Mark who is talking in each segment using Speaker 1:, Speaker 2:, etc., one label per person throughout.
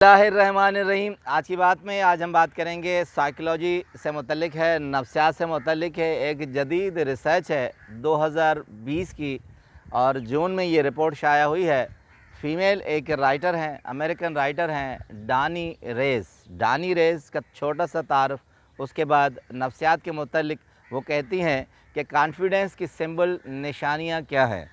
Speaker 1: बिस्मिल्लाहिर्रहमानिर्रहीम। आज की बात में हम बात करेंगे साइकोलॉजी से मुतल्लिक है, नफ्सियात से मुतल्लिक है। एक जदीद रिसर्च है 2020 की और जून में ये रिपोर्ट शाया हुई है। फ़ीमेल एक राइटर हैं, अमेरिकन राइटर हैं, डानी रेस का छोटा सा तारफ़, उसके बाद नफ्सियात के मुतल्लिक वो कहती हैं कि कॉन्फिडेंस की सिंबल निशानियाँ क्या हैं।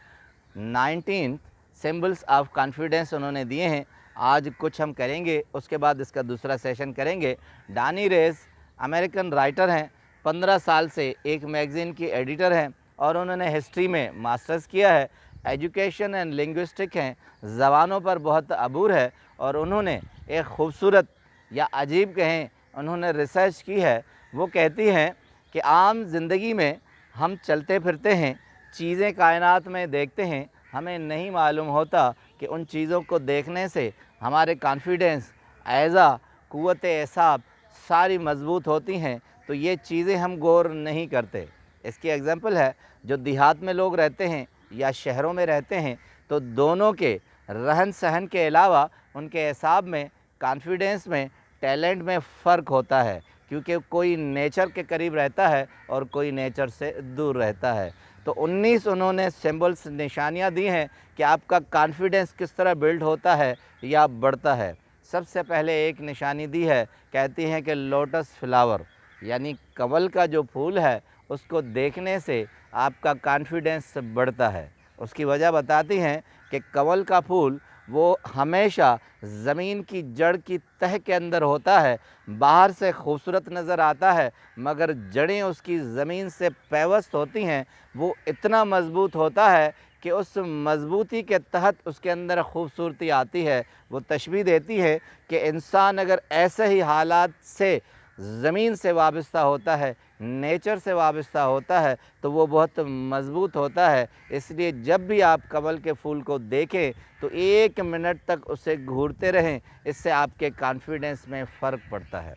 Speaker 1: 19 सिंबल्स ऑफ कॉन्फिडेंस उन्होंने दिए हैं। आज कुछ हम करेंगे, उसके बाद इसका दूसरा सेशन करेंगे। डानी रेस अमेरिकन राइटर हैं, 15 साल से एक मैगज़ीन की एडिटर हैं और उन्होंने हिस्ट्री में मास्टर्स किया है। एजुकेशन एंड लिंग्विस्टिक हैं, ज़बानों पर बहुत अबूर है और उन्होंने एक ख़ूबसूरत या अजीब कहें उन्होंने रिसर्च की है। वो कहती हैं कि आम ज़िंदगी में हम चलते फिरते हैं, चीज़ें कायनात में देखते हैं, हमें नहीं मालूम होता कि उन चीज़ों को देखने से हमारे कॉन्फिडेंस, ऐज़ा, क़ुव्वत एसाब सारी मज़बूत होती हैं। तो ये चीज़ें हम गौर नहीं करते। इसकी एग्ज़ाम्पल है, जो देहात में लोग रहते हैं या शहरों में रहते हैं, तो दोनों के रहन सहन के अलावा उनके एसाब में, कॉन्फिडेंस में, टैलेंट में फ़र्क होता है, क्योंकि कोई नेचर के करीब रहता है और कोई नेचर से दूर रहता है। तो 19 उन्होंने सिंबल्स, निशानियाँ दी हैं कि आपका कॉन्फिडेंस किस तरह बिल्ड होता है या बढ़ता है। सबसे पहले एक निशानी दी है, कहती हैं कि लोटस फ्लावर यानी कमल का जो फूल है उसको देखने से आपका कॉन्फिडेंस बढ़ता है। उसकी वजह बताती हैं कि कमल का फूल वो हमेशा ज़मीन की जड़ की तह के अंदर होता है। बाहर से खूबसूरत नज़र आता है मगर जड़ें उसकी ज़मीन से पैवस्त होती हैं। वो इतना मज़बूत होता है कि उस मज़बूती के तहत उसके अंदर खूबसूरती आती है। वो तशबीह देती है कि इंसान अगर ऐसे ही हालात से ज़मीन से वाबस्ता होता है, नेचर से वाबस्ता होता है, तो वो बहुत मज़बूत होता है। इसलिए जब भी आप कमल के फूल को देखें तो 1 मिनट तक उसे घूरते रहें, इससे आपके कॉन्फिडेंस में फ़र्क पड़ता है।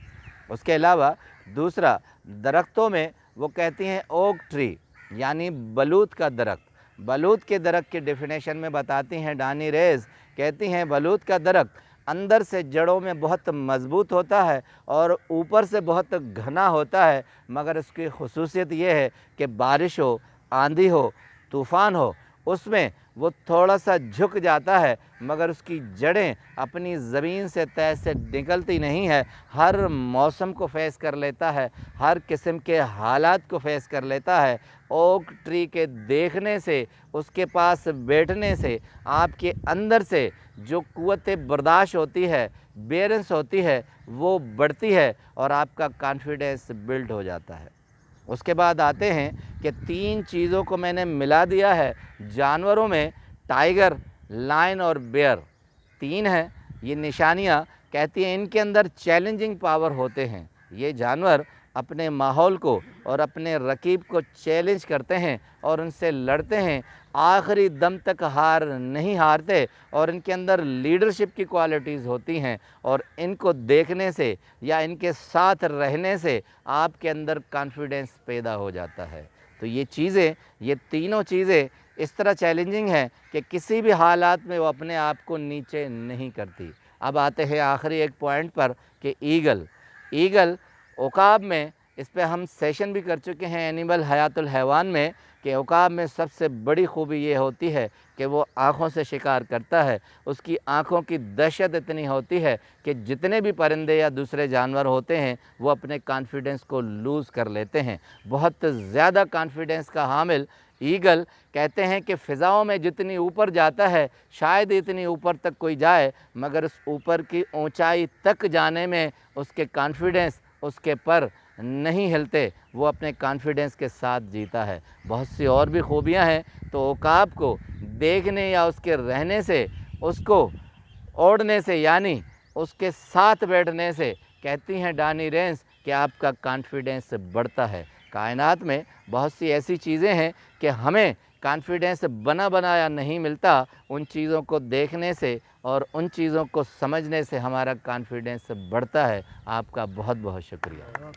Speaker 1: उसके अलावा दूसरा, दरख्तों में वो कहती हैं ओक ट्री यानी बलूत का दरख्त। बलूत के दरख्त की डेफिनेशन में बताती हैं डानी रेस, कहती हैं बलूत का दरख्त अंदर से जड़ों में बहुत मज़बूत होता है और ऊपर से बहुत घना होता है, मगर इसकी ख़ुसूसियत ये है कि बारिश हो, आंधी हो, तूफ़ान हो, उसमें वो थोड़ा सा झुक जाता है मगर उसकी जड़ें अपनी ज़मीन से तह से निकलती नहीं है। हर मौसम को फ़ेस कर लेता है, हर किस्म के हालात को फ़ेस कर लेता है। ओक ट्री के देखने से, उसके पास बैठने से आपके अंदर से जो क़ुव्वत बर्दाश्त होती है, बेरेंस होती है, वो बढ़ती है और आपका कॉन्फिडेंस बिल्ड हो जाता है। उसके बाद आते हैं कि 3 चीज़ों को मैंने मिला दिया है जानवरों में, टाइगर, लायन और बेयर 3 हैं ये निशानियाँ। कहती हैं इनके अंदर चैलेंजिंग पावर होते हैं। ये जानवर अपने माहौल को और अपने रकीब को चैलेंज करते हैं और उनसे लड़ते हैं, आखिरी दम तक हार नहीं हारते और इनके अंदर लीडरशिप की क्वालिटीज़ होती हैं और इनको देखने से या इनके साथ रहने से आपके अंदर कॉन्फिडेंस पैदा हो जाता है। तो ये चीज़ें, ये तीनों चीज़ें इस तरह चैलेंजिंग हैं कि किसी भी हालात में वो अपने आप को नीचे नहीं करती। अब आते हैं आखिरी एक पॉइंट पर कि ईगल औकाब में, इस पे हम सेशन भी कर चुके हैं एनिमल हयातुल हैवान में, कि औकाब में सबसे बड़ी खूबी ये होती है कि वो आँखों से शिकार करता है। उसकी आँखों की दहशत इतनी होती है कि जितने भी परिंदे या दूसरे जानवर होते हैं वो अपने कॉन्फिडेंस को लूज़ कर लेते हैं। बहुत ज़्यादा कॉन्फिडेंस का हामिल ईगल, कहते हैं कि फ़िज़ाओं में जितनी ऊपर जाता है, शायद इतनी ऊपर तक कोई जाए, मगर उस ऊपर की ऊंचाई तक जाने में उसके कॉन्फिडेंस, उसके पर नहीं हिलते, वो अपने कॉन्फिडेंस के साथ जीता है। बहुत सी और भी खूबियाँ हैं। तो औकाब को देखने या उसके रहने से, उसको ओढ़ने से यानी उसके साथ बैठने से, कहती हैं डानी रेस कि आपका कॉन्फिडेंस बढ़ता है। कायनात में बहुत सी ऐसी चीज़ें हैं कि हमें कॉन्फिडेंस बना बनाया नहीं मिलता, उन चीज़ों को देखने से और उन चीज़ों को समझने से हमारा कॉन्फिडेंस बढ़ता है। आपका बहुत बहुत शुक्रिया।